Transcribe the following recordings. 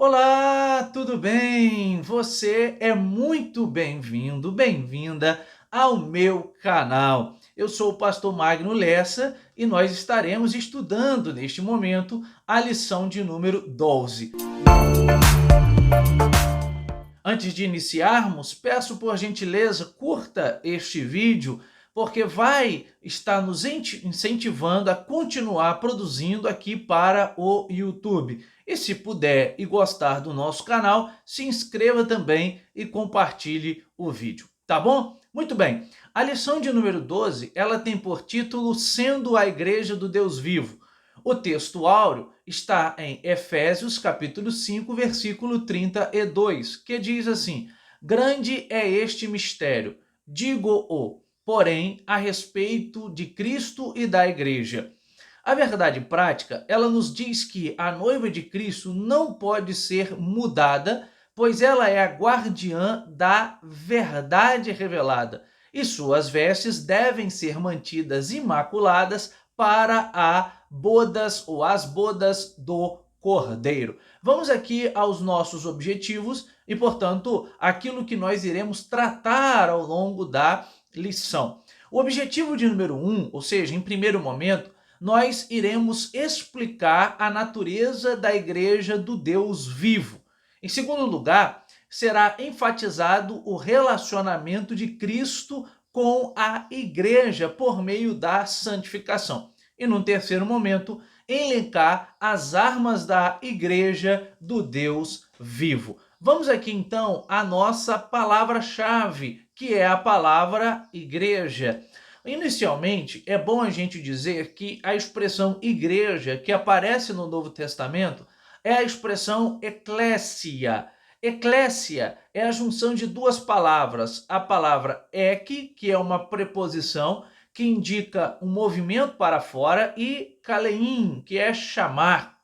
Olá, tudo bem? Você é muito bem-vindo, bem-vinda ao meu canal. Eu sou o pastor Magno Lessa e nós estaremos estudando neste momento a lição de número 12. Antes de iniciarmos, peço por gentileza, curta este vídeo, porque vai estar nos incentivando a continuar produzindo aqui para o YouTube. E se puder e gostar do nosso canal, se inscreva também e compartilhe o vídeo, tá bom? Muito bem, a lição de número 12, ela tem por título Sendo a Igreja do Deus Vivo. O texto áureo está em Efésios capítulo 5, versículo 32, que diz assim: Grande é este mistério, digo-o, porém, a respeito de Cristo e da igreja. A verdade prática, ela nos diz que a noiva de Cristo não pode ser mudada, pois ela é a guardiã da verdade revelada, e suas vestes devem ser mantidas imaculadas para as bodas do Cordeiro. Vamos aqui aos nossos objetivos e, portanto, aquilo que nós iremos tratar ao longo da lição. O objetivo de número 1, ou seja, em primeiro momento, nós iremos explicar a natureza da igreja do Deus vivo. Em segundo lugar, será enfatizado o relacionamento de Cristo com a igreja por meio da santificação. E num terceiro momento, elencar as armas da igreja do Deus vivo. Vamos aqui então à nossa palavra-chave, que é a palavra igreja. Inicialmente, é bom a gente dizer que a expressão igreja que aparece no Novo Testamento é a expressão eclésia. Eclésia é a junção de duas palavras, a palavra ek, que é uma preposição que indica um movimento para fora, e kalein, que é chamar,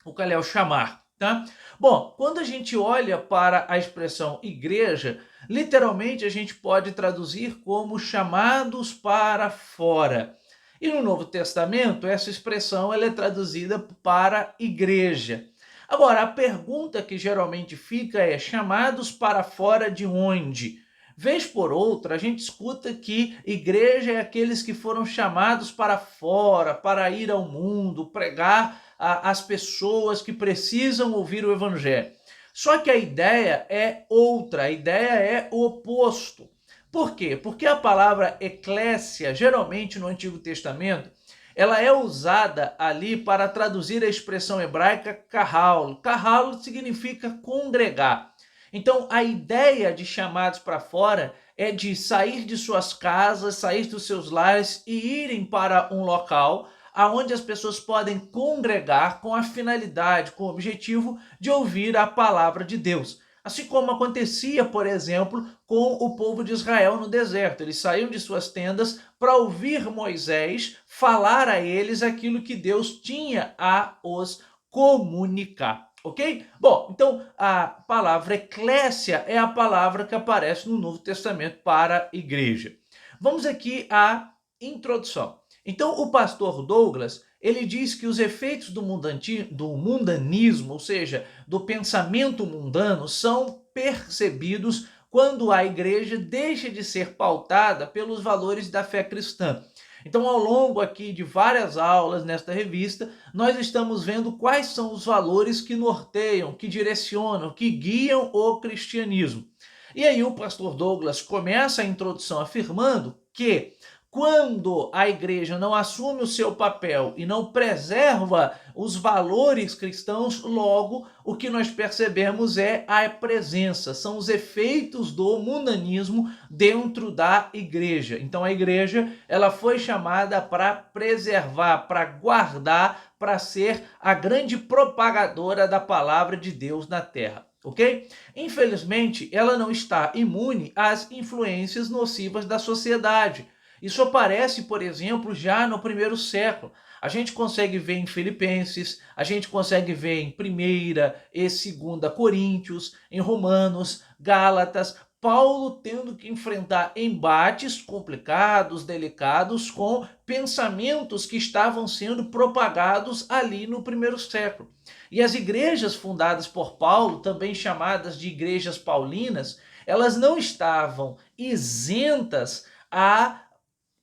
o kalel chamar, tá? Bom, quando a gente olha para a expressão igreja, literalmente a gente pode traduzir como chamados para fora. E no Novo Testamento, essa expressão ela é traduzida para igreja. Agora, a pergunta que geralmente fica é: chamados para fora de onde? Vez por outra, a gente escuta que igreja é aqueles que foram chamados para fora, para ir ao mundo, pregar às pessoas que precisam ouvir o evangelho. Só que a ideia é outra, a ideia é o oposto. Por quê? Porque a palavra eclésia, geralmente no Antigo Testamento, ela é usada ali para traduzir a expressão hebraica kahal. Kahal significa congregar. Então, a ideia de chamados para fora é de sair de suas casas, sair dos seus lares e irem para um local aonde as pessoas podem congregar com a finalidade, com o objetivo de ouvir a palavra de Deus. Assim como acontecia, por exemplo, com o povo de Israel no deserto. Eles saíam de suas tendas para ouvir Moisés falar a eles aquilo que Deus tinha a os comunicar. Ok? Bom, então a palavra eclésia é a palavra que aparece no Novo Testamento para igreja. Vamos aqui à introdução. Então o pastor Douglas, ele diz que os efeitos do mundanismo, ou seja, do pensamento mundano, são percebidos quando a igreja deixa de ser pautada pelos valores da fé cristã. Então, ao longo aqui de várias aulas nesta revista, nós estamos vendo quais são os valores que norteiam, que direcionam, que guiam o cristianismo. E aí o pastor Douglas começa a introdução afirmando que quando a igreja não assume o seu papel e não preserva os valores cristãos, logo o que nós percebemos é a presença, são os efeitos do mundanismo dentro da igreja. Então a igreja ela foi chamada para preservar, para guardar, para ser a grande propagadora da palavra de Deus na terra. Ok? Infelizmente, ela não está imune às influências nocivas da sociedade. Isso aparece, por exemplo, já no primeiro século. A gente consegue ver em Filipenses, a gente consegue ver em 1ª e 2ª Coríntios, em Romanos, Gálatas, Paulo tendo que enfrentar embates complicados, delicados, com pensamentos que estavam sendo propagados ali no primeiro século. E as igrejas fundadas por Paulo, também chamadas de igrejas paulinas, elas não estavam isentas a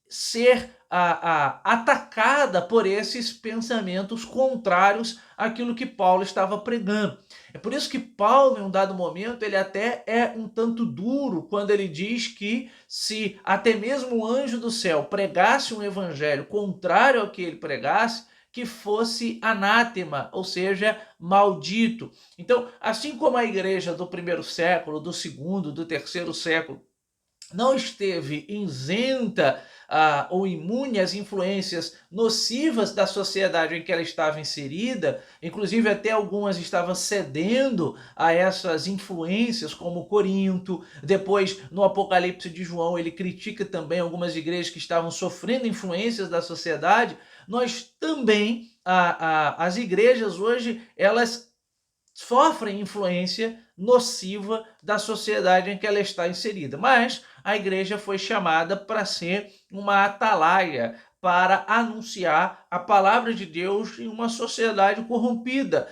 ser atacada por esses pensamentos contrários àquilo que Paulo estava pregando. É por isso que Paulo, em um dado momento, ele até é um tanto duro quando ele diz que se até mesmo o anjo do céu pregasse um evangelho contrário ao que ele pregasse, que fosse anátema, ou seja, maldito. Então, assim como a igreja do primeiro século, do segundo, do terceiro século, não esteve isenta ou imune às influências nocivas da sociedade em que ela estava inserida, inclusive até algumas estavam cedendo a essas influências, como Corinto. Depois, no Apocalipse de João, ele critica também algumas igrejas que estavam sofrendo influências da sociedade. Nós também, as igrejas hoje, elas sofrem influência nociva da sociedade em que ela está inserida. Mas a igreja foi chamada para ser uma atalaia, para anunciar a palavra de Deus em uma sociedade corrompida.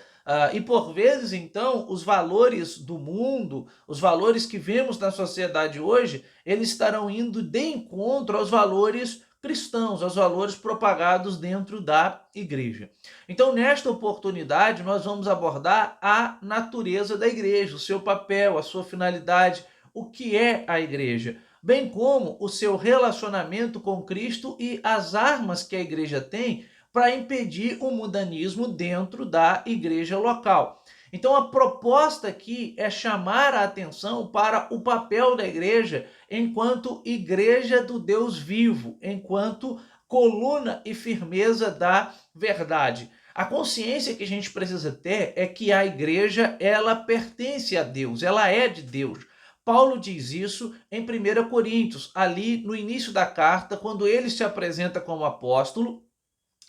E por vezes, então, os valores do mundo, os valores que vemos na sociedade hoje, eles estarão indo de encontro aos valores cristãos, aos valores propagados dentro da igreja. Então, nesta oportunidade, nós vamos abordar a natureza da igreja, o seu papel, a sua finalidade, o que é a igreja, bem como o seu relacionamento com Cristo e as armas que a igreja tem para impedir o mundanismo dentro da igreja local. Então, a proposta aqui é chamar a atenção para o papel da igreja enquanto igreja do Deus vivo, enquanto coluna e firmeza da verdade. A consciência que a gente precisa ter é que a igreja, ela pertence a Deus, ela é de Deus. Paulo diz isso em 1 Coríntios, ali no início da carta, quando ele se apresenta como apóstolo.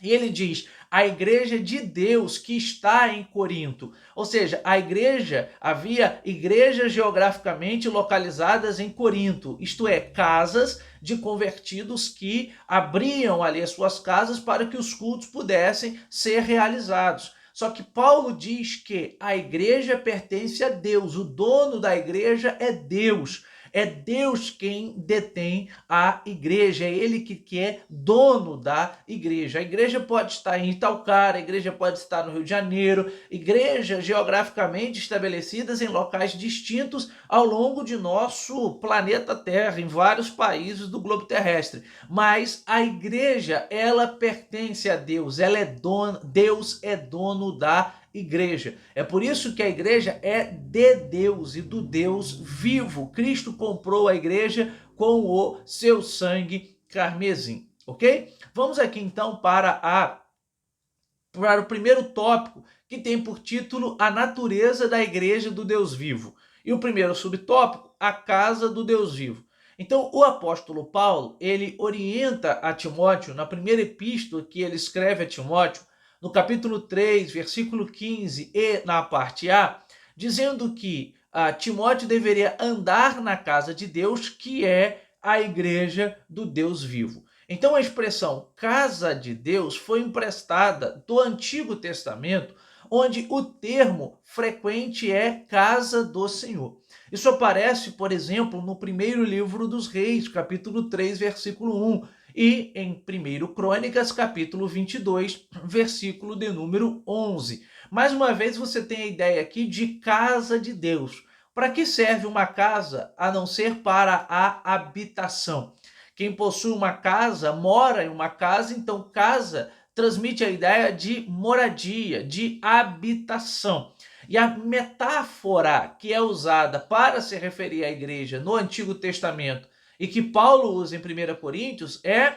E ele diz, a igreja de Deus que está em Corinto. Ou seja, havia igrejas geograficamente localizadas em Corinto, isto é, casas de convertidos que abriam ali as suas casas para que os cultos pudessem ser realizados. Só que Paulo diz que a igreja pertence a Deus, o dono da igreja é Deus. É Deus quem detém a igreja, é Ele que é dono da igreja. A igreja pode estar em Itaocara, a igreja pode estar no Rio de Janeiro, igrejas geograficamente estabelecidas em locais distintos ao longo de nosso planeta Terra, em vários países do globo terrestre. Mas a igreja, ela pertence a Deus, ela é dona, Deus é dono da igreja. É por isso que a igreja é de Deus e do Deus vivo. Cristo comprou a igreja com o seu sangue carmesim, ok? Vamos aqui então para o primeiro tópico, que tem por título a natureza da igreja do Deus vivo. E o primeiro subtópico, a casa do Deus vivo. Então, o apóstolo Paulo, ele orienta a Timóteo, na primeira epístola que ele escreve a Timóteo, no capítulo 3, versículo 15 e na parte A, dizendo que Timóteo deveria andar na casa de Deus, que é a igreja do Deus vivo. Então a expressão casa de Deus foi emprestada do Antigo Testamento, onde o termo frequente é casa do Senhor. Isso aparece, por exemplo, no primeiro livro dos Reis, capítulo 3, versículo 1, e em 1 Crônicas, capítulo 22, versículo de número 11. Mais uma vez você tem a ideia aqui de casa de Deus. Para que serve uma casa a não ser para a habitação? Quem possui uma casa mora em uma casa, então casa transmite a ideia de moradia, de habitação. E a metáfora que é usada para se referir à igreja no Antigo Testamento e que Paulo usa em 1 Coríntios é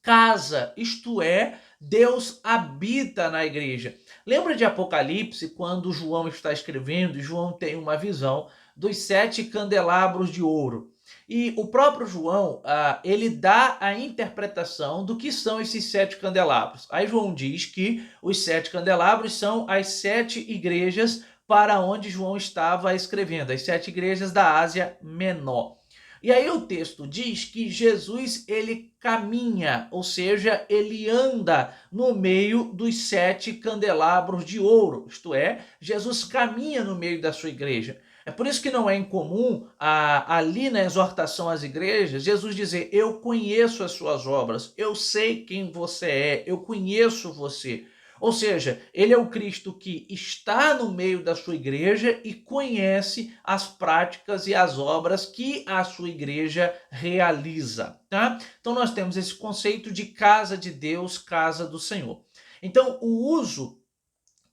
casa, isto é, Deus habita na igreja. Lembra de Apocalipse, quando João está escrevendo e João tem uma visão dos 7 candelabros de ouro. E o próprio João, ele dá a interpretação do que são esses 7 candelabros. Aí João diz que os 7 candelabros são as 7 igrejas para onde João estava escrevendo, as 7 igrejas da Ásia Menor. E aí o texto diz que Jesus, ele caminha, ou seja, ele anda no meio dos 7 candelabros de ouro, isto é, Jesus caminha no meio da sua igreja. É por isso que não é incomum, ali na exortação às igrejas, Jesus dizer: eu conheço as suas obras, eu sei quem você é, eu conheço você. Ou seja, ele é o Cristo que está no meio da sua igreja e conhece as práticas e as obras que a sua igreja realiza, tá? Então nós temos esse conceito de casa de Deus, casa do Senhor. Então o uso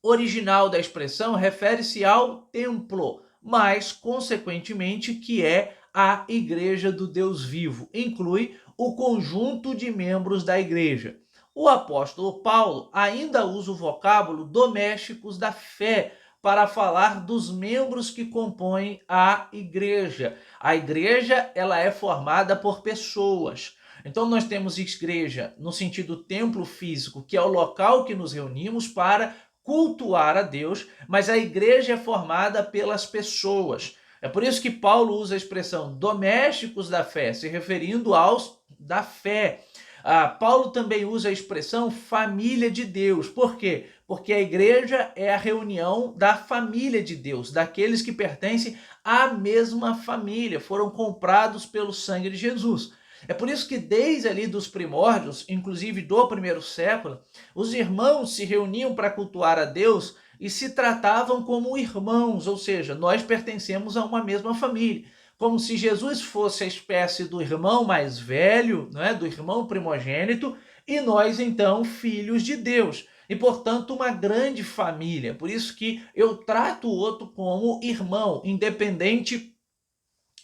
original da expressão refere-se ao templo, mas consequentemente que é a igreja do Deus vivo, inclui o conjunto de membros da igreja. O apóstolo Paulo ainda usa o vocábulo domésticos da fé para falar dos membros que compõem a igreja. A igreja, ela é formada por pessoas. Então nós temos igreja no sentido templo físico, que é o local que nos reunimos para cultuar a Deus, mas a igreja é formada pelas pessoas. É por isso que Paulo usa a expressão domésticos da fé, se referindo aos da fé. Paulo também usa a expressão família de Deus. Por quê? Porque a igreja é a reunião da família de Deus, daqueles que pertencem à mesma família, foram comprados pelo sangue de Jesus. É por isso que desde ali dos primórdios, inclusive do primeiro século, os irmãos se reuniam para cultuar a Deus e se tratavam como irmãos, ou seja, nós pertencemos a uma mesma família. Como se Jesus fosse a espécie do irmão mais velho, não é? Do irmão primogênito, e nós, então, filhos de Deus. E, portanto, uma grande família. Por isso que eu trato o outro como irmão, independente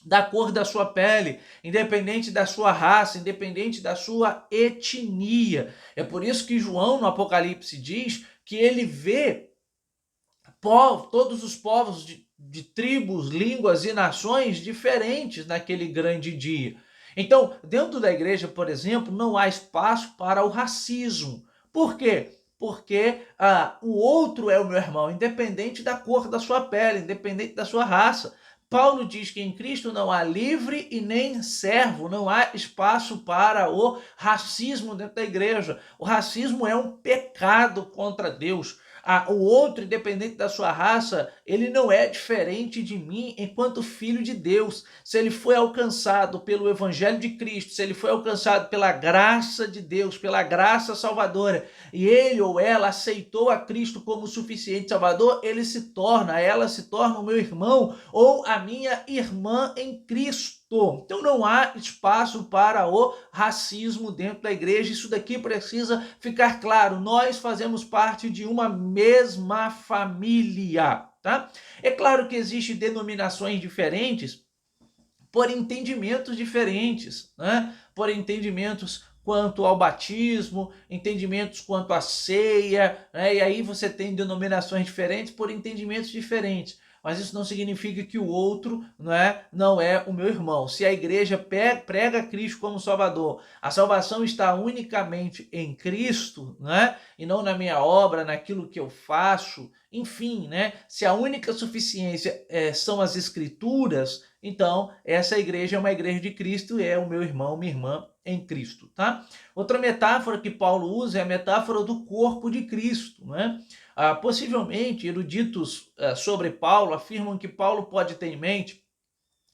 da cor da sua pele, independente da sua raça, independente da sua etnia. É por isso que João, no Apocalipse, diz que ele vê todos os povos de tribos, línguas e nações diferentes naquele grande dia. Então, dentro da igreja, por exemplo, não há espaço para o racismo. Por quê? Porque o outro é o meu irmão, independente da cor da sua pele, independente da sua raça. Paulo diz que em Cristo não há livre e nem servo, não há espaço para o racismo dentro da igreja. O racismo é um pecado contra Deus. O outro, independente da sua raça, ele não é diferente de mim enquanto filho de Deus. Se ele foi alcançado pelo Evangelho de Cristo, se ele foi alcançado pela graça de Deus, pela graça salvadora, e ele ou ela aceitou a Cristo como suficiente salvador, ela se torna o meu irmão ou a minha irmã em Cristo. Então não há espaço para o racismo dentro da igreja. Isso daqui precisa ficar claro. Nós fazemos parte de uma mesma família, tá? É claro que existem denominações diferentes por entendimentos diferentes, né? Por entendimentos quanto ao batismo, entendimentos quanto à ceia, né? E aí você tem denominações diferentes por entendimentos diferentes. Mas isso não significa que o outro não é o meu irmão. Se a igreja prega Cristo como Salvador, a salvação está unicamente em Cristo, né? E não na minha obra, naquilo que eu faço, enfim, né? Se a única suficiência são as Escrituras, então essa igreja é uma igreja de Cristo e é o meu irmão, minha irmã em Cristo, tá? Outra metáfora que Paulo usa é a metáfora do corpo de Cristo, né? Possivelmente, eruditos sobre Paulo afirmam que Paulo pode ter em mente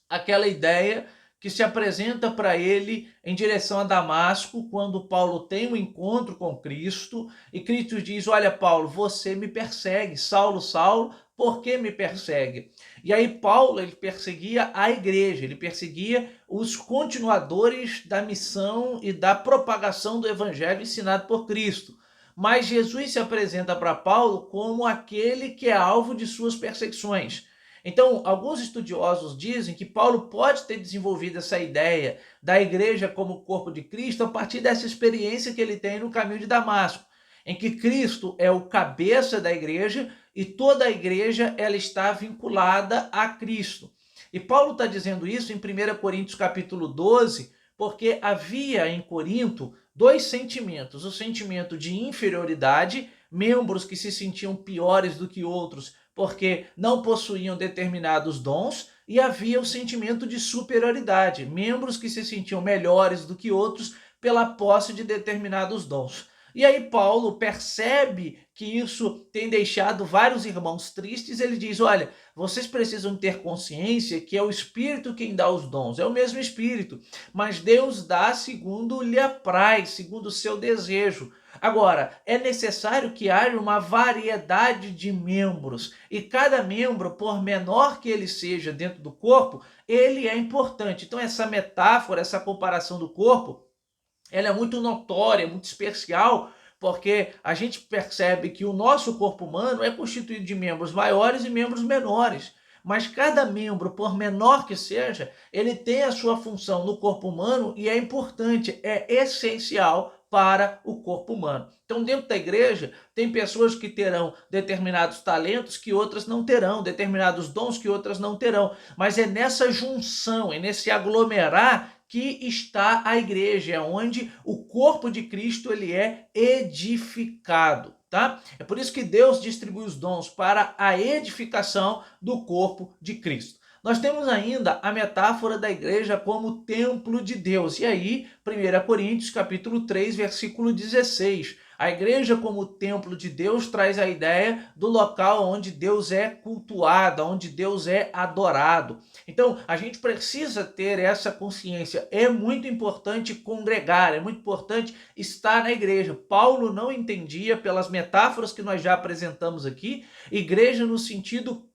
aquela ideia que se apresenta para ele em direção a Damasco, quando Paulo tem um encontro com Cristo, e Cristo diz: olha, Paulo, você me persegue, Saulo, Saulo, por que me persegue? E aí Paulo, ele perseguia a igreja, ele perseguia os continuadores da missão e da propagação do evangelho ensinado por Cristo. Mas Jesus se apresenta para Paulo como aquele que é alvo de suas perseguições. Então, alguns estudiosos dizem que Paulo pode ter desenvolvido essa ideia da igreja como corpo de Cristo a partir dessa experiência que ele tem no caminho de Damasco, em que Cristo é o cabeça da igreja e toda a igreja ela está vinculada a Cristo. E Paulo está dizendo isso em 1 Coríntios capítulo 12, porque havia em Corinto dois sentimentos: o sentimento de inferioridade, membros que se sentiam piores do que outros porque não possuíam determinados dons, e havia o sentimento de superioridade, membros que se sentiam melhores do que outros pela posse de determinados dons. E aí Paulo percebe que isso tem deixado vários irmãos tristes. Ele diz: olha, vocês precisam ter consciência que é o Espírito quem dá os dons, é o mesmo Espírito, mas Deus dá segundo lhe apraz, segundo o seu desejo. Agora, é necessário que haja uma variedade de membros, e cada membro, por menor que ele seja dentro do corpo, ele é importante. Então essa metáfora, essa comparação do corpo, ela é muito notória, muito especial, porque a gente percebe que o nosso corpo humano é constituído de membros maiores e membros menores. Mas cada membro, por menor que seja, ele tem a sua função no corpo humano e é importante, é essencial para o corpo humano. Então, dentro da igreja, tem pessoas que terão determinados talentos que outras não terão, determinados dons que outras não terão. Mas é nessa junção, é nesse aglomerar que está a igreja, onde o corpo de Cristo ele é edificado, tá? É por isso que Deus distribui os dons para a edificação do corpo de Cristo. Nós temos ainda a metáfora da igreja como templo de Deus. E aí, 1 Coríntios, capítulo 3, versículo 16. A igreja como templo de Deus traz a ideia do local onde Deus é cultuado, onde Deus é adorado. Então, a gente precisa ter essa consciência. É muito importante congregar, é muito importante estar na igreja. Paulo não entendia, pelas metáforas que nós já apresentamos aqui, igreja no sentido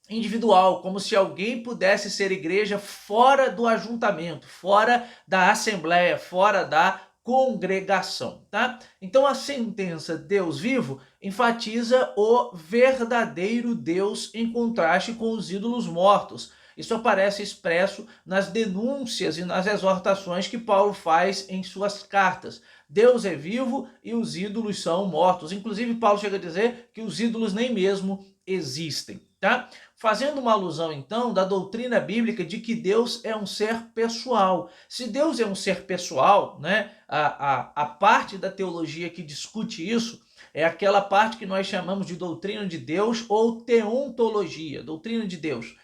individual, como se alguém pudesse ser igreja fora do ajuntamento, fora da assembleia, fora da congregação, tá? Então a sentença Deus vivo enfatiza o verdadeiro Deus em contraste com os ídolos mortos. Isso aparece expresso nas denúncias e nas exortações que Paulo faz em suas cartas. Deus é vivo e os ídolos são mortos. Inclusive, Paulo chega a dizer que os ídolos nem mesmo existem, tá? Fazendo uma alusão, então, da doutrina bíblica de que Deus é um ser pessoal. Se Deus é um ser pessoal, né, a parte da teologia que discute isso é aquela parte que nós chamamos de doutrina de Deus ou teontologia, doutrina de Deus.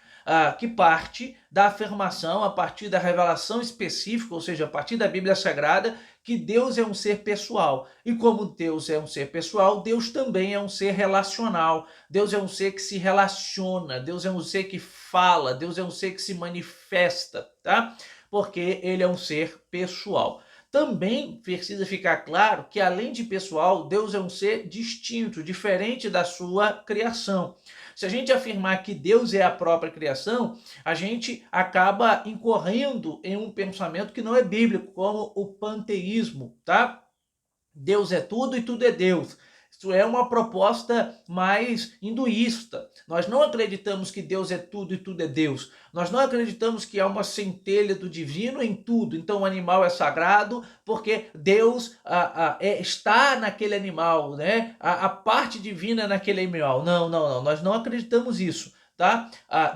Que parte da afirmação, a partir da revelação específica, ou seja, a partir da Bíblia Sagrada, que Deus é um ser pessoal. E como Deus é um ser pessoal, Deus também é um ser relacional. Deus é um ser que se relaciona, Deus é um ser que fala, Deus é um ser que se manifesta, tá? Porque ele é um ser pessoal. Também precisa ficar claro que, além de pessoal, Deus é um ser distinto, diferente da sua criação. Se a gente afirmar que Deus é a própria criação, a gente acaba incorrendo em um pensamento que não é bíblico, como o panteísmo, tá? Deus é tudo e tudo é Deus. Isso é uma proposta mais hinduísta. Nós não acreditamos que Deus é tudo e tudo é Deus. Nós não acreditamos que há uma centelha do divino em tudo. Então o animal é sagrado porque Deus está naquele animal, né? A parte divina é naquele animal. Não, não, não. Nós não acreditamos isso, tá?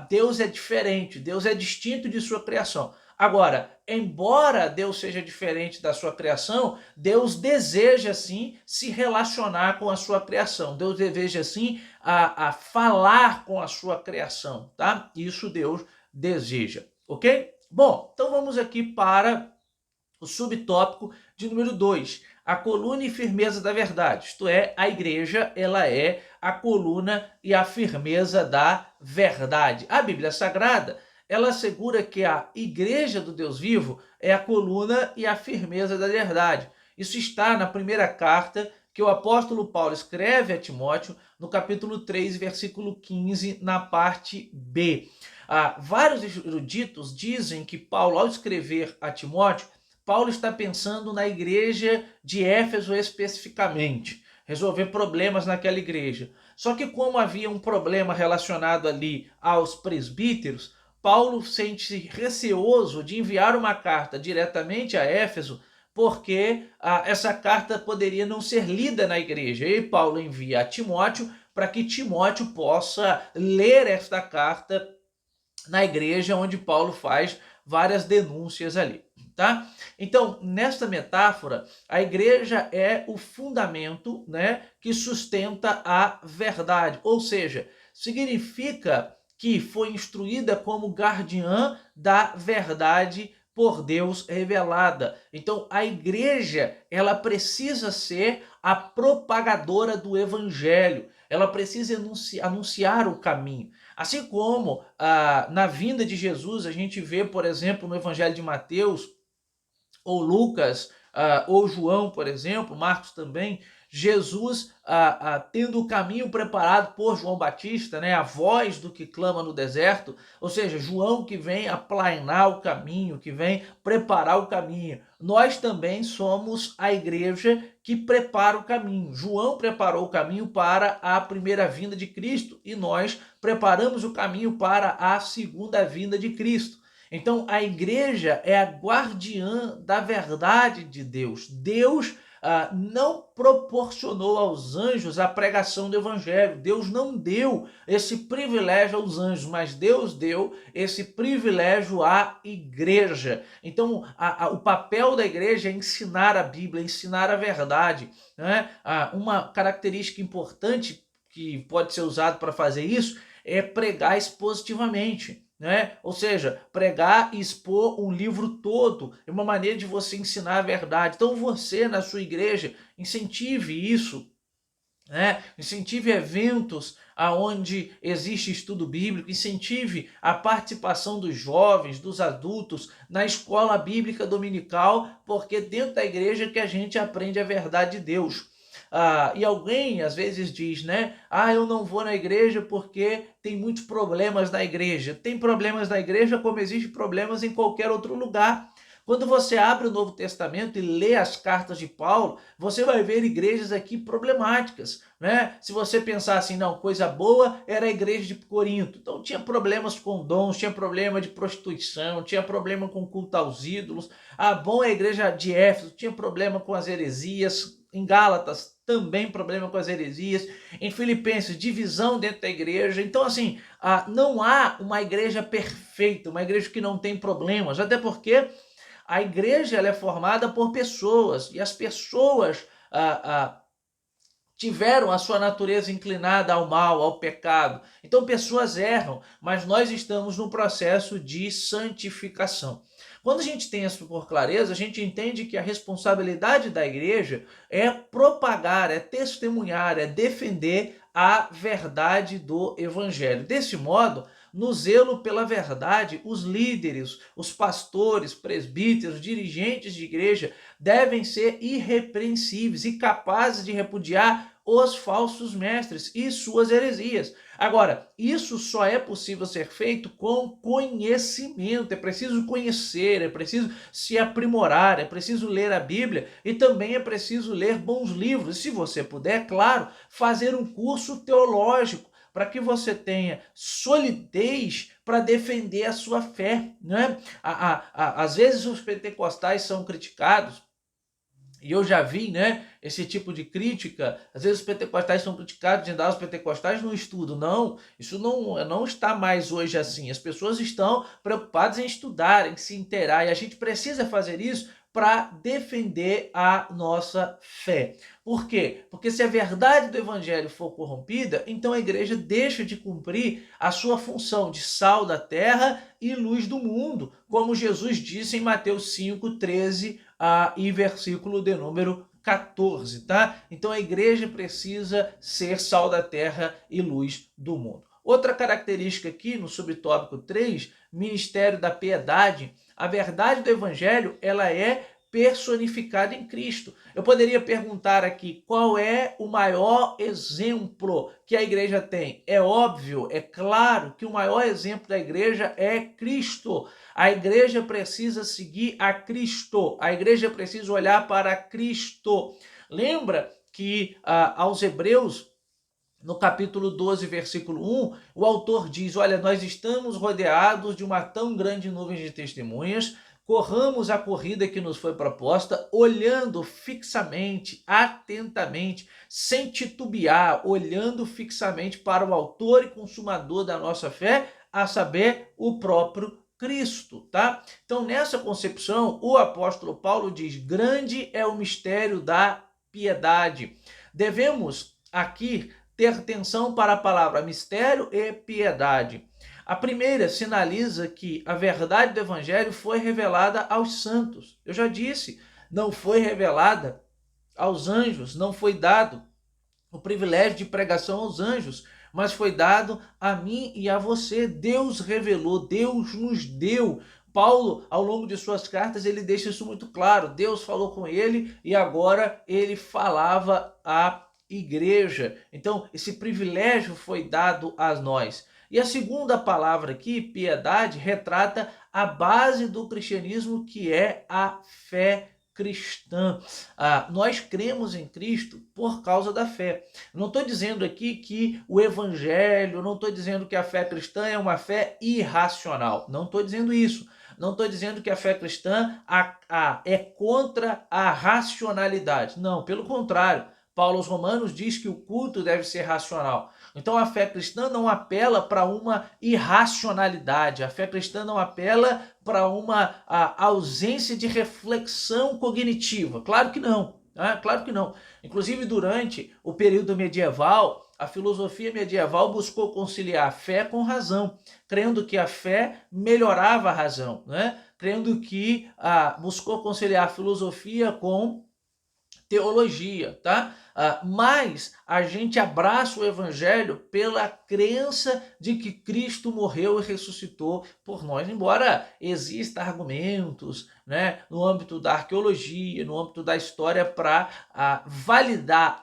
Deus é diferente, Deus é distinto de sua criação. Agora, embora Deus seja diferente da sua criação, Deus deseja sim se relacionar com a sua criação. Deus deseja sim a falar com a sua criação, tá? Isso Deus deseja, ok? Bom, então vamos aqui para o subtópico de número 2, a coluna e firmeza da verdade. Isto é, a igreja, ela é a coluna e a firmeza da verdade. A Bíblia Sagrada, ela assegura que a igreja do Deus vivo é a coluna e a firmeza da verdade. Isso está na primeira carta que o apóstolo Paulo escreve a Timóteo, no capítulo 3, versículo 15, na parte B. Vários eruditos dizem que Paulo, ao escrever a Timóteo, Paulo está pensando na igreja de Éfeso especificamente, resolver problemas naquela igreja. Só que como havia um problema relacionado ali aos presbíteros, Paulo sente-se receoso de enviar uma carta diretamente a Éfeso, porque essa carta poderia não ser lida na igreja. E Paulo envia a Timóteo para que Timóteo possa ler esta carta na igreja, onde Paulo faz várias denúncias ali, tá? Então, nesta metáfora, a igreja é o fundamento, né, que sustenta a verdade, ou seja, significa que foi instruída como guardiã da verdade por Deus revelada. Então, a igreja, ela precisa ser a propagadora do evangelho. Ela precisa anunciar o caminho. Assim como na vinda de Jesus, a gente vê, por exemplo, no Evangelho de Mateus, ou Lucas, ou João, por exemplo, Marcos também, Jesus tendo o caminho preparado por João Batista, né, a voz do que clama no deserto, ou seja, João que vem aplainar o caminho, que vem preparar o caminho. Nós também somos a igreja que prepara o caminho. João preparou o caminho para a primeira vinda de Cristo e nós preparamos o caminho para a segunda vinda de Cristo. Então, a igreja é a guardiã da verdade de Deus. Deus não proporcionou aos anjos a pregação do evangelho. Deus não deu esse privilégio aos anjos, mas Deus deu esse privilégio à igreja. Então, o papel da igreja é ensinar a Bíblia, ensinar a verdade, né? Uma característica importante que pode ser usado para fazer isso é pregar expositivamente. Né? Ou seja, pregar e expor um livro todo é uma maneira de você ensinar a verdade. Então você, na sua igreja, incentive isso, né? Incentive eventos onde existe estudo bíblico, incentive a participação dos jovens, dos adultos na escola bíblica dominical, porque dentro da igreja é que a gente aprende a verdade de Deus. E alguém às vezes diz, né? Eu não vou na igreja porque tem muitos problemas na igreja. Tem problemas na igreja como existem problemas em qualquer outro lugar. Quando você abre o Novo Testamento e lê as cartas de Paulo, você vai ver igrejas aqui problemáticas, né? Se você pensar assim, não, coisa boa era a igreja de Corinto. Então tinha problemas com dons, tinha problema de prostituição, tinha problema com culto aos ídolos. Bom é a igreja de Éfeso, tinha problema com as heresias. Em Gálatas, também problema com as heresias. Em Filipenses, divisão dentro da igreja. Então, assim, não há uma igreja perfeita, uma igreja que não tem problemas. Até porque a igreja ela é formada por pessoas. E as pessoas tiveram a sua natureza inclinada ao mal, ao pecado. Então, pessoas erram, mas nós estamos no processo de santificação. Quando a gente tem isso por clareza, a gente entende que a responsabilidade da igreja é propagar, é testemunhar, é defender a verdade do evangelho. Desse modo, no zelo pela verdade, os líderes, os pastores, presbíteros, dirigentes de igreja devem ser irrepreensíveis e capazes de repudiar os falsos mestres e suas heresias. Agora, isso só é possível ser feito com conhecimento. É preciso conhecer, é preciso se aprimorar, é preciso ler a Bíblia e também é preciso ler bons livros. E se você puder, claro, fazer um curso teológico para que você tenha solidez para defender a sua fé, né? Às vezes os pentecostais são criticados, e eu já vi, né, esse tipo de crítica. Às vezes os pentecostais são criticados dizendo os pentecostais não estudam. Não, isso não está mais hoje assim. As pessoas estão preocupadas em estudar, em se inteirar, e a gente precisa fazer isso para defender a nossa fé. Por quê? Porque se a verdade do evangelho for corrompida, então a igreja deixa de cumprir a sua função de sal da terra e luz do mundo, como Jesus disse em Mateus 5:13 e versículo de número 14, tá? Então a igreja precisa ser sal da terra e luz do mundo. Outra característica aqui no subtópico 3, ministério da piedade. A verdade do evangelho, ela é personificada em Cristo. Eu poderia perguntar aqui, qual é o maior exemplo que a igreja tem? É óbvio, é claro que o maior exemplo da igreja é Cristo. A igreja precisa seguir a Cristo. A igreja precisa olhar para Cristo. Lembra que aos Hebreus, no capítulo 12, versículo 1, o autor diz, olha, nós estamos rodeados de uma tão grande nuvem de testemunhas, corramos a corrida que nos foi proposta, olhando fixamente, atentamente, sem titubear, olhando fixamente para o autor e consumador da nossa fé, a saber, o próprio Cristo, tá? Então, nessa concepção, o apóstolo Paulo diz, grande é o mistério da piedade. Devemos aqui ter atenção para a palavra mistério e piedade. A primeira sinaliza que a verdade do evangelho foi revelada aos santos. Eu já disse, não foi revelada aos anjos, não foi dado o privilégio de pregação aos anjos, mas foi dado a mim e a você. Deus revelou, Deus nos deu. Paulo, ao longo de suas cartas, ele deixa isso muito claro. Deus falou com ele e agora ele falava à igreja. Então, esse privilégio foi dado a nós. E a segunda palavra aqui, piedade, retrata a base do cristianismo, que é a fé cristã. Nós cremos em Cristo por causa da fé. Não estou dizendo aqui que o evangelho, não estou dizendo que a fé cristã é uma fé irracional. Não estou dizendo isso. Não estou dizendo que a fé cristã é contra a racionalidade. Não, pelo contrário. Paulo aos Romanos diz que o culto deve ser racional. Então a fé cristã não apela para uma irracionalidade, a fé cristã não apela para uma ausência de reflexão cognitiva. Claro que não, né? Claro que não. Inclusive durante o período medieval, a filosofia medieval buscou conciliar fé com razão, crendo que a fé melhorava a razão, né? Crendo que buscou conciliar a filosofia com teologia, tá? Mas a gente abraça o evangelho pela crença de que Cristo morreu e ressuscitou por nós, embora existam argumentos, né, no âmbito da arqueologia, no âmbito da história para validar,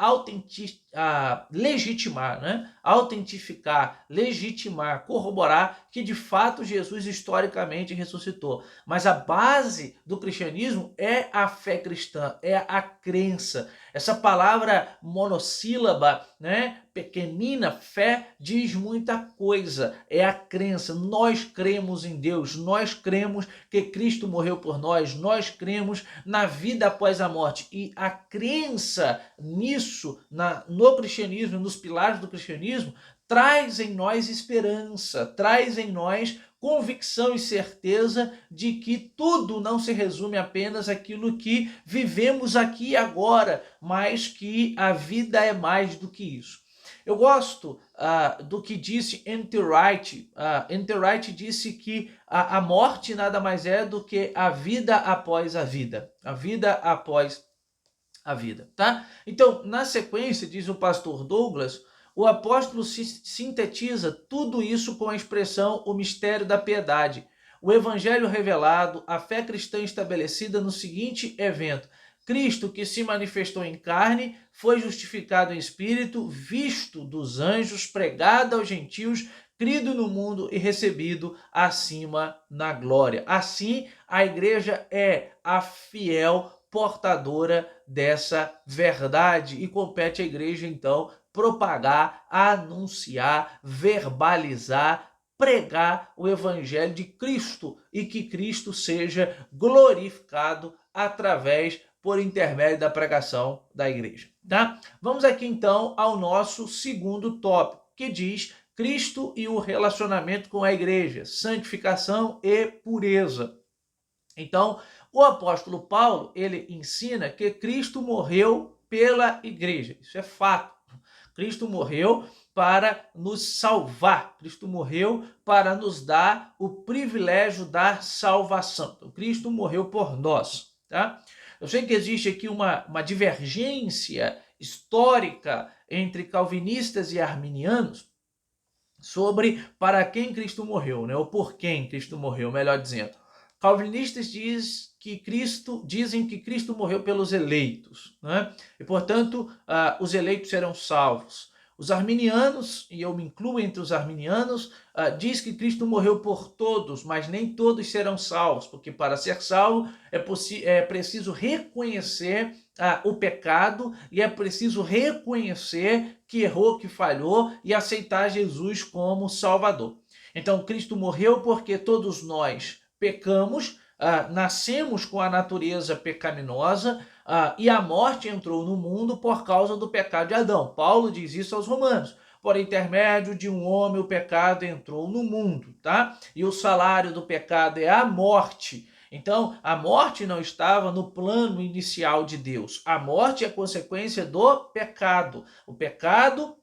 legitimar, né, autentificar, legitimar, corroborar que de fato Jesus historicamente ressuscitou. Mas a base do cristianismo é a fé cristã, é a crença. Essa palavra monossílaba, né, pequenina, fé, diz muita coisa. É a crença. Nós cremos em Deus, nós cremos que Cristo morreu por nós cremos na vida após a morte. E a crença nisso, no cristianismo, nos pilares do cristianismo, traz em nós esperança, traz em nós convicção e certeza de que tudo não se resume apenas àquilo que vivemos aqui e agora, mas que a vida é mais do que isso. Eu gosto do que disse N.T. Wright. N.T. Wright disse que a morte nada mais é do que a vida após a vida. A vida após a vida, tá? Então, na sequência, diz o pastor Douglas, o apóstolo sintetiza tudo isso com a expressão o mistério da piedade, o evangelho revelado, a fé cristã estabelecida no seguinte evento: Cristo, que se manifestou em carne, foi justificado em espírito, visto dos anjos, pregado aos gentios, crido no mundo e recebido acima na glória. Assim, a igreja é a fiel portadora dessa verdade e compete à igreja, então, propagar, anunciar, verbalizar, pregar o evangelho de Cristo e que Cristo seja glorificado através, por intermédio da pregação da igreja, tá? Vamos aqui então ao nosso segundo tópico, que diz Cristo e o relacionamento com a igreja, santificação e pureza. Então, o apóstolo Paulo, ele ensina que Cristo morreu pela igreja. Isso é fato. Cristo morreu para nos salvar. Cristo morreu para nos dar o privilégio da salvação. Então, Cristo morreu por nós, tá? Eu sei que existe aqui uma divergência histórica entre calvinistas e arminianos sobre para quem Cristo morreu, né? Ou por quem Cristo morreu, melhor dizendo. Calvinistas dizem que Cristo morreu pelos eleitos, né? E, portanto, os eleitos serão salvos. Os arminianos, e eu me incluo entre os arminianos, diz que Cristo morreu por todos, mas nem todos serão salvos, porque para ser salvo é preciso reconhecer o pecado e é preciso reconhecer que errou, que falhou e aceitar Jesus como Salvador. Então, Cristo morreu porque todos nós pecamos, nascemos com a natureza pecaminosa e a morte entrou no mundo por causa do pecado de Adão. Paulo diz isso aos Romanos. Por intermédio de um homem o pecado entrou no mundo, tá? E o salário do pecado é a morte. Então, a morte não estava no plano inicial de Deus. A morte é consequência do pecado. O pecado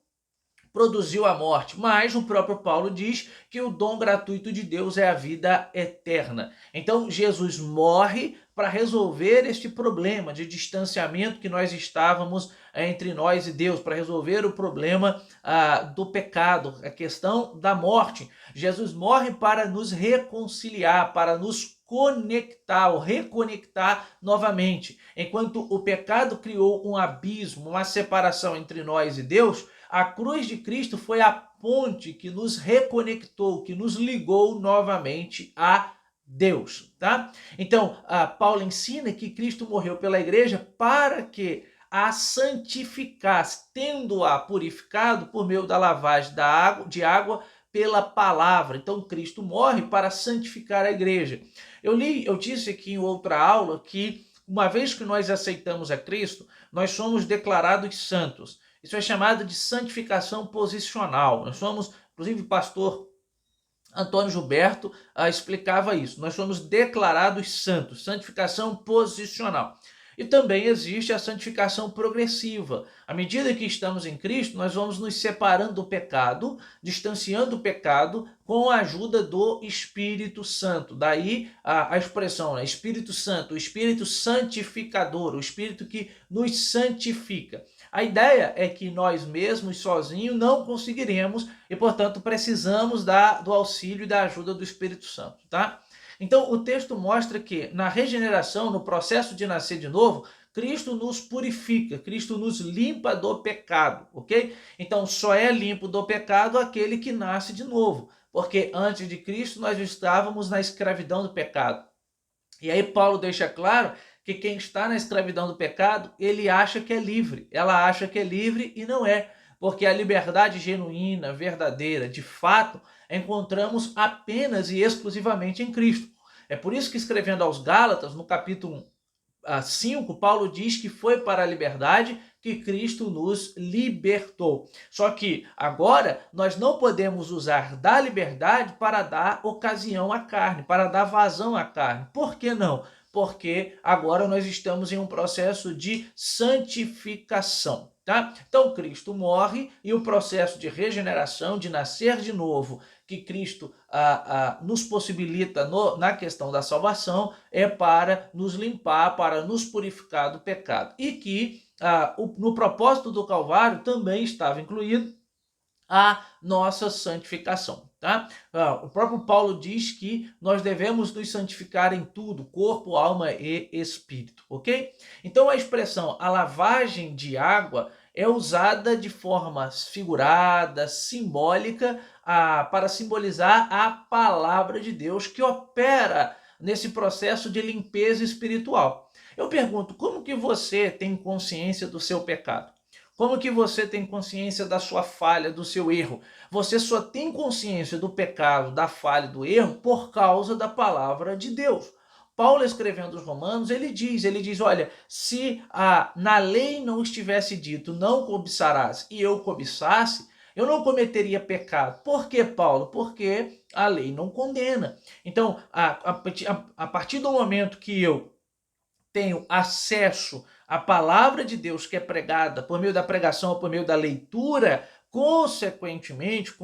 produziu a morte, mas o próprio Paulo diz que o dom gratuito de Deus é a vida eterna. Então Jesus morre para resolver este problema de distanciamento que nós estávamos entre nós e Deus, para resolver o problema do pecado, a questão da morte. Jesus morre para nos reconciliar, para nos conectar ou reconectar novamente. Enquanto o pecado criou um abismo, uma separação entre nós e Deus, a cruz de Cristo foi a ponte que nos reconectou, que nos ligou novamente a Deus, tá? Então, Paulo ensina que Cristo morreu pela igreja para que a santificasse, tendo-a purificado por meio da lavagem de água pela palavra. Então, Cristo morre para santificar a igreja. Eu disse aqui em outra aula que uma vez que nós aceitamos a Cristo, nós somos declarados santos. Isso é chamado de santificação posicional. Nós somos, inclusive o pastor Antônio Gilberto explicava isso. Nós somos declarados santos, santificação posicional. E também existe a santificação progressiva. À medida que estamos em Cristo, nós vamos nos separando do pecado, distanciando o pecado com a ajuda do Espírito Santo. Daí a expressão, né? Espírito Santo, o Espírito santificador, o Espírito que nos santifica. A ideia é que nós mesmos sozinhos não conseguiremos e, portanto, precisamos do auxílio e da ajuda do Espírito Santo, tá? Então, o texto mostra que na regeneração, no processo de nascer de novo, Cristo nos purifica, Cristo nos limpa do pecado, ok? Então, só é limpo do pecado aquele que nasce de novo, porque antes de Cristo nós estávamos na escravidão do pecado. E aí Paulo deixa claro que quem está na escravidão do pecado, ele acha que é livre, ela acha que é livre e não é, porque a liberdade genuína, verdadeira, de fato, encontramos apenas e exclusivamente em Cristo. É por isso que escrevendo aos Gálatas, no capítulo 5, Paulo diz que foi para a liberdade que Cristo nos libertou. Só que agora nós não podemos usar da liberdade para dar ocasião à carne, para dar vazão à carne. Por que não? Porque agora nós estamos em um processo de santificação. Tá? Então Cristo morre e o processo de regeneração, de nascer de novo, que Cristo nos possibilita na questão da salvação, é para nos limpar, para nos purificar do pecado. E que no propósito do Calvário também estava incluído a nossa santificação. Tá? O próprio Paulo diz que nós devemos nos santificar em tudo, corpo, alma e espírito, ok? Então a expressão a lavagem de água é usada de forma figurada, simbólica, para simbolizar a palavra de Deus que opera nesse processo de limpeza espiritual. Eu pergunto, como que você tem consciência do seu pecado? Como que você tem consciência da sua falha, do seu erro? Você só tem consciência do pecado, da falha, do erro por causa da palavra de Deus. Paulo, escrevendo aos Romanos, ele diz, olha, se na lei não estivesse dito, não cobiçarás, e eu cobiçasse, eu não cometeria pecado. Por que, Paulo? Porque a lei não condena. Então, a partir do momento que eu tenho acesso à palavra de Deus que é pregada por meio da pregação ou por meio da leitura, consequentemente,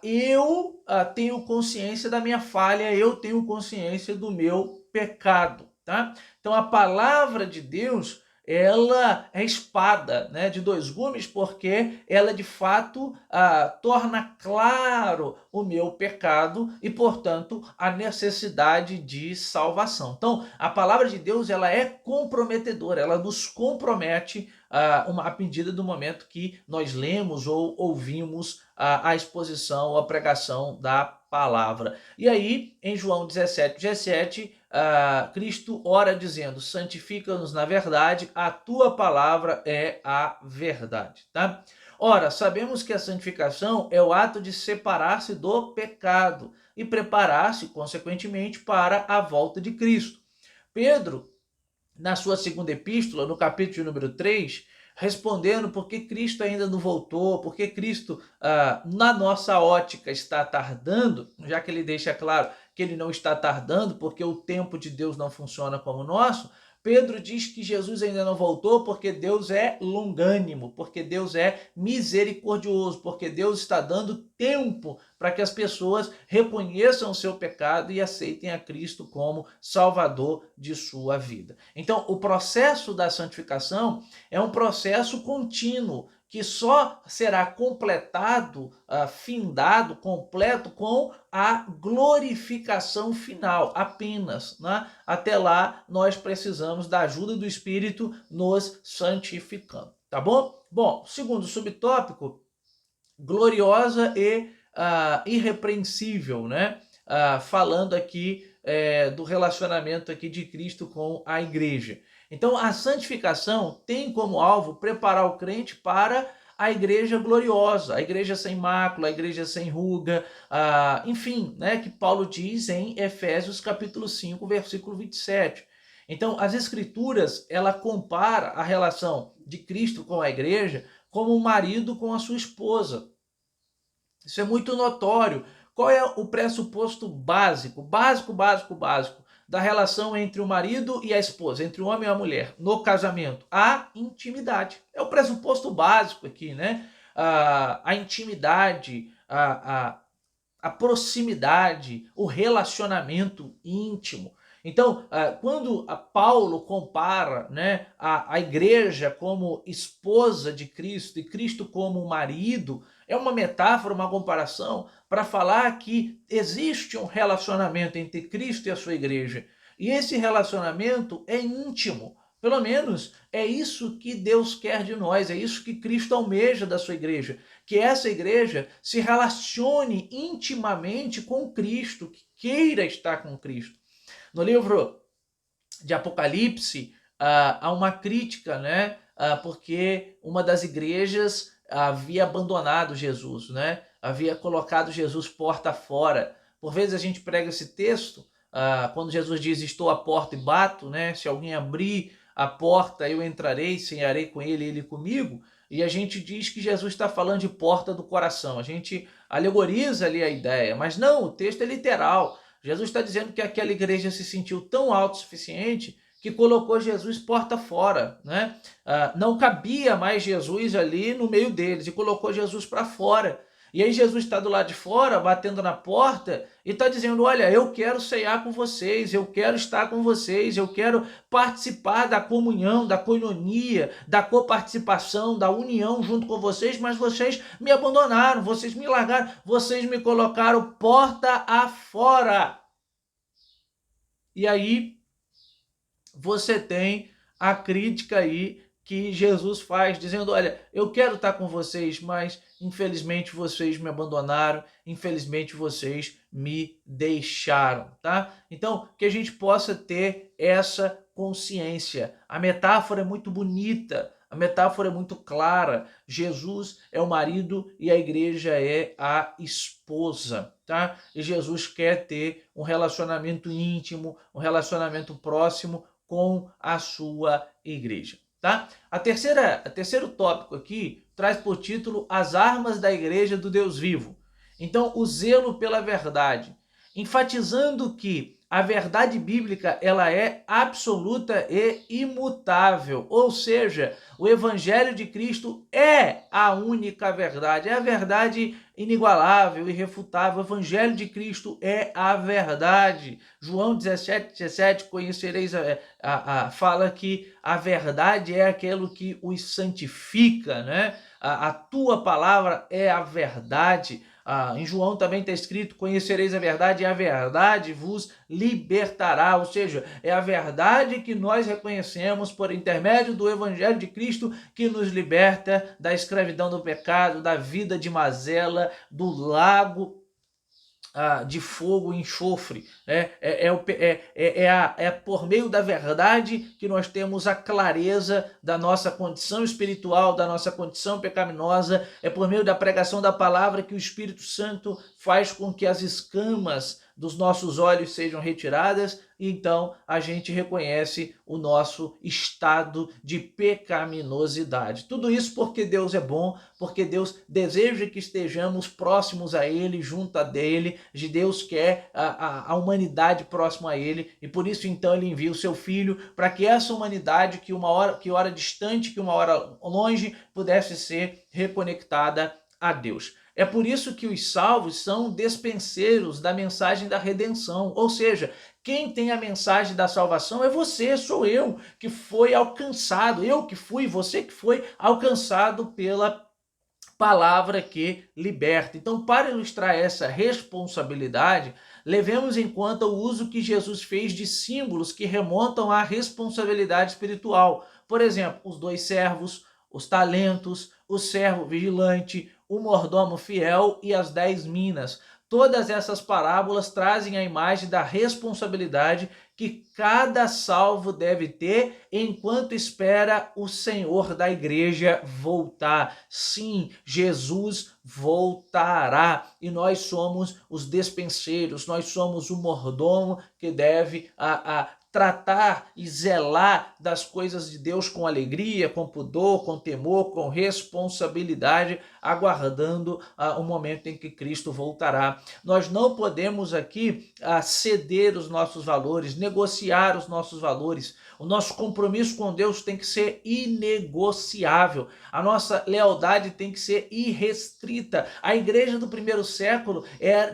eu tenho consciência da minha falha, eu tenho consciência do meu pecado, tá? Então a palavra de Deus, ela é espada, né, de dois gumes, porque ela de fato torna claro o meu pecado e, portanto, a necessidade de salvação. Então, a palavra de Deus, ela é comprometedora, ela nos compromete à medida do momento que nós lemos ou ouvimos a exposição ou a pregação da palavra. E aí, em João 17, Cristo ora dizendo, santifica-nos na verdade, a tua palavra é a verdade, tá? Ora, sabemos que a santificação é o ato de separar-se do pecado e preparar-se, consequentemente, para a volta de Cristo. Pedro, na sua segunda epístola, no capítulo número 3, respondendo por que Cristo ainda não voltou, por que Cristo, na nossa ótica, está tardando, já que ele deixa claro que ele não está tardando, porque o tempo de Deus não funciona como o nosso, Pedro diz que Jesus ainda não voltou porque Deus é longânimo, porque Deus é misericordioso, porque Deus está dando tempo para que as pessoas reconheçam o seu pecado e aceitem a Cristo como Salvador de sua vida. Então, o processo da santificação é um processo contínuo, que só será completado, findado, completo com a glorificação final, apenas, né? Até lá, nós precisamos da ajuda do Espírito nos santificando, tá bom? Bom, segundo subtópico, gloriosa e irrepreensível, né? Falando aqui do relacionamento aqui de Cristo com a igreja. Então, a santificação tem como alvo preparar o crente para a igreja gloriosa, a igreja sem mácula, a igreja sem ruga, enfim, né, que Paulo diz em Efésios capítulo 5, versículo 27. Então, as escrituras, ela compara a relação de Cristo com a igreja como um marido com a sua esposa. Isso é muito notório. Qual é o pressuposto básico da relação entre o marido e a esposa, entre o homem e a mulher, no casamento? A intimidade. É o pressuposto básico aqui, né? A intimidade, a proximidade, o relacionamento íntimo. Então, quando Paulo compara, né, a igreja como esposa de Cristo e Cristo como marido, é uma metáfora, uma comparação para falar que existe um relacionamento entre Cristo e a sua igreja. E esse relacionamento é íntimo. Pelo menos é isso que Deus quer de nós, é isso que Cristo almeja da sua igreja. Que essa igreja se relacione intimamente com Cristo, que queira estar com Cristo. No livro de Apocalipse, há uma crítica, né? Porque uma das igrejas havia abandonado Jesus, né? Havia colocado Jesus porta fora. Por vezes a gente prega esse texto, quando Jesus diz, estou à porta e bato, né? Se alguém abrir a porta, eu entrarei, cearei com ele, ele comigo. E a gente diz que Jesus está falando de porta do coração. A gente alegoriza ali a ideia, mas não, o texto é literal. Jesus está dizendo que aquela igreja se sentiu tão autossuficiente que colocou Jesus porta fora, né? Não cabia mais Jesus ali no meio deles e colocou Jesus para fora. E aí Jesus está do lado de fora, batendo na porta e está dizendo, olha, eu quero ceiar com vocês, eu quero estar com vocês, eu quero participar da comunhão, da coinonia, da coparticipação, da união junto com vocês, mas vocês me abandonaram, vocês me largaram, vocês me colocaram porta afora. E aí você tem a crítica aí que Jesus faz, dizendo, olha, eu quero estar com vocês, mas infelizmente vocês me abandonaram, infelizmente vocês me deixaram, tá? Então, que a gente possa ter essa consciência. A metáfora é muito bonita, a metáfora é muito clara. Jesus é o marido e a igreja é a esposa, tá? E Jesus quer ter um relacionamento íntimo, um relacionamento próximo com a sua igreja. Tá? Terceiro tópico aqui traz por título As Armas da Igreja do Deus Vivo. Então, o zelo pela verdade, enfatizando que a verdade bíblica ela é absoluta e imutável, ou seja, o Evangelho de Cristo é a única verdade, é a verdade inigualável, irrefutável. O Evangelho de Cristo é a verdade. João 17, conhecereis, fala que a verdade é aquilo que os santifica, né? A tua palavra é a verdade. Em João também está escrito, conhecereis a verdade e a verdade vos libertará, ou seja, é a verdade que nós reconhecemos por intermédio do Evangelho de Cristo que nos liberta da escravidão do pecado, da vida de mazela, do lago de fogo e enxofre. É por meio da verdade que nós temos a clareza da nossa condição espiritual, da nossa condição pecaminosa. É por meio da pregação da palavra que o Espírito Santo faz com que as escamas dos nossos olhos sejam retiradas, e então a gente reconhece o nosso estado de pecaminosidade. Tudo isso porque Deus é bom, porque Deus deseja que estejamos próximos a Ele, junto a dele, de Deus quer a humanidade próxima a Ele, e por isso então Ele envia o seu Filho para que essa humanidade que ora distante, que uma hora longe, pudesse ser reconectada a Deus. É por isso que os salvos são despenseiros da mensagem da redenção, ou seja, quem tem a mensagem da salvação é você, sou eu, que foi alcançado, eu que fui, você que foi alcançado pela palavra que liberta. Então, para ilustrar essa responsabilidade, levemos em conta o uso que Jesus fez de símbolos que remontam à responsabilidade espiritual. Por exemplo, os 2 servos, os talentos, o servo vigilante, o mordomo fiel e as 10 minas. Todas essas parábolas trazem a imagem da responsabilidade que cada salvo deve ter enquanto espera o Senhor da igreja voltar. Sim, Jesus voltará e nós somos os despenseiros, nós somos o mordomo que deve tratar e zelar das coisas de Deus com alegria, com pudor, com temor, com responsabilidade, aguardando o momento em que Cristo voltará. Nós não podemos aqui ceder os nossos valores, negociar os nossos valores. O nosso compromisso com Deus tem que ser inegociável. A nossa lealdade tem que ser irrestrita. A igreja do primeiro século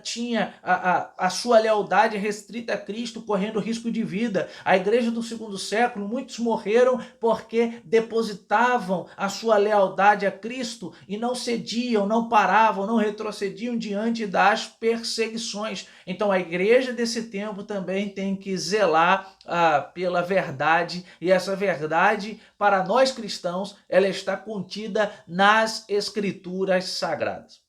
tinha a sua lealdade restrita a Cristo, correndo risco de vida. A igreja do segundo século, muitos morreram porque depositavam a sua lealdade a Cristo e não cediam, não paravam, não retrocediam diante das perseguições. Então a igreja desse tempo também tem que zelar pela verdade, e essa verdade, para nós cristãos, ela está contida nas Escrituras Sagradas.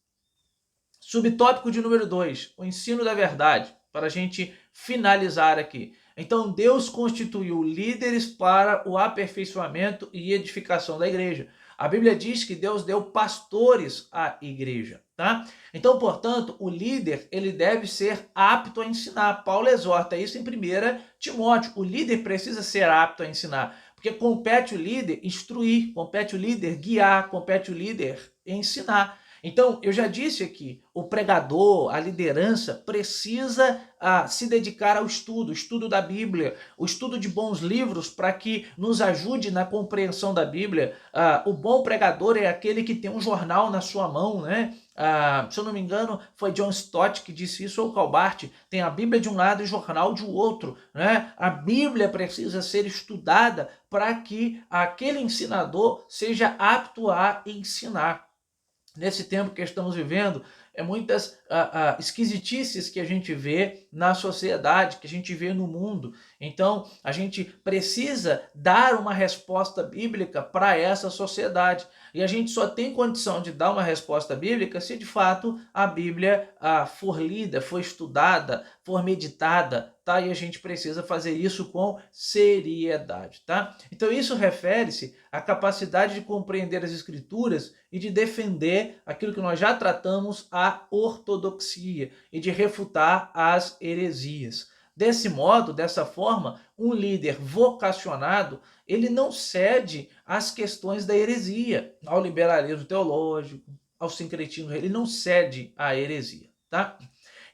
Subtópico de número 2, o ensino da verdade, para a gente finalizar aqui. Então Deus constituiu líderes para o aperfeiçoamento e edificação da igreja. A Bíblia diz que Deus deu pastores à igreja, tá? Então, portanto, o líder, ele deve ser apto a ensinar. Paulo exorta isso em 1 Timóteo. O líder precisa ser apto a ensinar, porque compete o líder instruir, compete o líder guiar, compete o líder ensinar. Então, eu já disse aqui, o pregador, a liderança precisa se dedicar ao estudo da Bíblia, o estudo de bons livros para que nos ajude na compreensão da Bíblia. O bom pregador é aquele que tem um jornal na sua mão, né? Se eu não me engano, foi John Stott que disse isso, ou Calbart, tem a Bíblia de um lado e o jornal de outro, né? A Bíblia precisa ser estudada para que aquele ensinador seja apto a ensinar. Nesse tempo que estamos vivendo, muitas esquisitices que a gente vê na sociedade, que a gente vê no mundo. Então, a gente precisa dar uma resposta bíblica para essa sociedade. E a gente só tem condição de dar uma resposta bíblica se de fato a Bíblia for lida, for estudada, for meditada, tá? E a gente precisa fazer isso com seriedade, tá? Então isso refere-se à capacidade de compreender as Escrituras e de defender aquilo que nós já tratamos, a ortodoxia, e de refutar as heresias. Desse modo, dessa forma, um líder vocacionado, ele não cede às questões da heresia, ao liberalismo teológico, ao sincretismo, ele não cede à heresia, tá?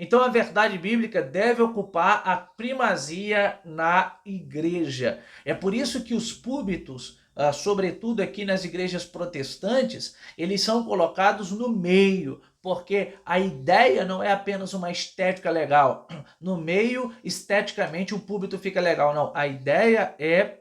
Então a verdade bíblica deve ocupar a primazia na igreja. É por isso que os púlpitos, sobretudo aqui nas igrejas protestantes, eles são colocados no meio, porque a ideia não é apenas uma estética legal. No meio, esteticamente, o púlpito fica legal. Não, a ideia é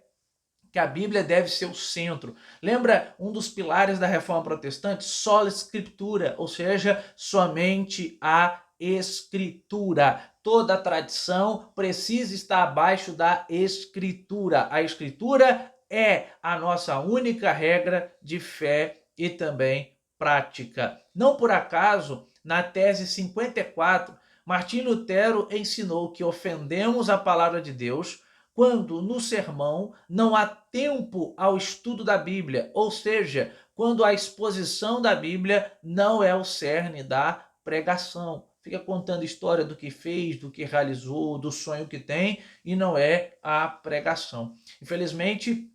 que a Bíblia deve ser o centro. Lembra um dos pilares da Reforma Protestante? Sola Scriptura, ou seja, somente a Escritura. Toda a tradição precisa estar abaixo da Escritura. A Escritura é a nossa única regra de fé e também prática. Não por acaso, na tese 54, Martim Lutero ensinou que ofendemos a palavra de Deus quando no sermão não há tempo ao estudo da Bíblia, ou seja, quando a exposição da Bíblia não é o cerne da pregação. fica contando história do que fez, do que realizou, do sonho que tem, e não é a pregação. Infelizmente,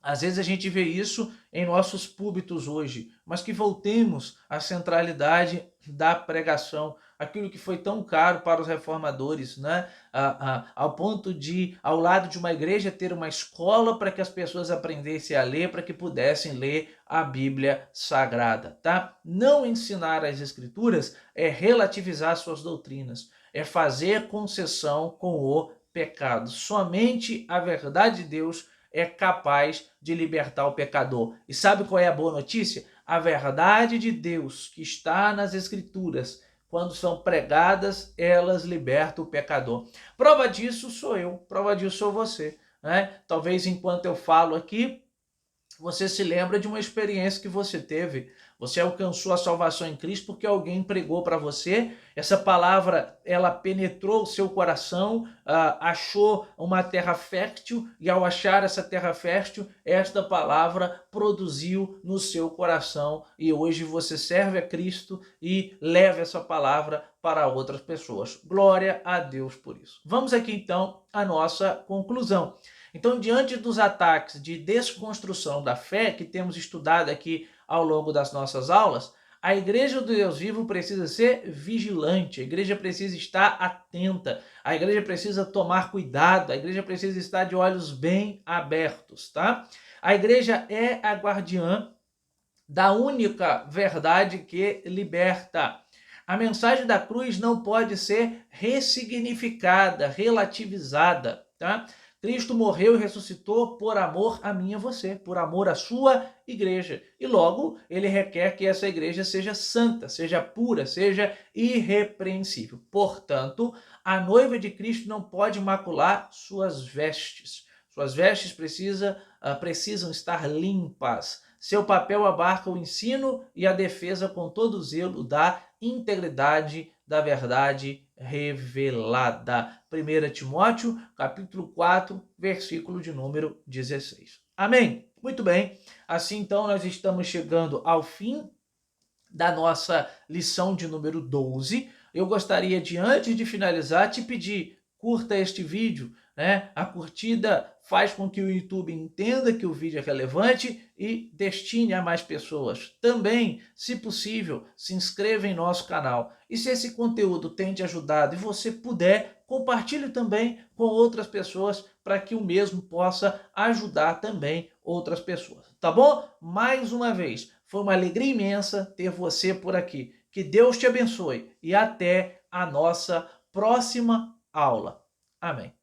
às vezes a gente vê isso em nossos púlpitos hoje, mas que voltemos à centralidade da pregação, aquilo que foi tão caro para os reformadores, né? Ao ponto de, ao lado de uma igreja, ter uma escola para que as pessoas aprendessem a ler, para que pudessem ler a Bíblia Sagrada, tá? Não ensinar as Escrituras é relativizar suas doutrinas, é fazer concessão com o pecado. Somente a verdade de Deus é capaz de libertar o pecador. E sabe qual é a boa notícia? A verdade de Deus que está nas Escrituras, quando são pregadas, elas libertam o pecador. Prova disso sou eu, prova disso sou você, né? Talvez enquanto eu falo aqui, você se lembra de uma experiência que você teve. Você alcançou a salvação em Cristo porque alguém pregou para você. Essa palavra, ela penetrou o seu coração, achou uma terra fértil, e ao achar essa terra fértil, esta palavra produziu no seu coração, e hoje você serve a Cristo e leva essa palavra para outras pessoas. Glória a Deus por isso. Vamos aqui então à nossa conclusão. Então, diante dos ataques de desconstrução da fé que temos estudado aqui ao longo das nossas aulas, a Igreja do Deus Vivo precisa ser vigilante, a igreja precisa estar atenta, a igreja precisa tomar cuidado, a igreja precisa estar de olhos bem abertos, tá? A igreja é a guardiã da única verdade que liberta. A mensagem da cruz não pode ser ressignificada, relativizada, tá? Cristo morreu e ressuscitou por amor a mim e a você, por amor à sua igreja. E logo, ele requer que essa igreja seja santa, seja pura, seja irrepreensível. Portanto, a noiva de Cristo não pode macular suas vestes. Suas vestes precisam estar limpas. Seu papel abarca o ensino e a defesa com todo zelo da integridade da verdade revelada. 1 Timóteo, capítulo 4, versículo de número 16. Amém? Muito bem. Assim, então, nós estamos chegando ao fim da nossa lição de número 12. Eu gostaria de, antes de finalizar, te pedir, curta este vídeo, né? A curtida faz com que o YouTube entenda que o vídeo é relevante e destine a mais pessoas. Também, se possível, se inscreva em nosso canal. E se esse conteúdo tem te ajudado e você puder, compartilhe também com outras pessoas para que o mesmo possa ajudar também outras pessoas. Tá bom? Mais uma vez, foi uma alegria imensa ter você por aqui. Que Deus te abençoe e até a nossa próxima aula. Amém.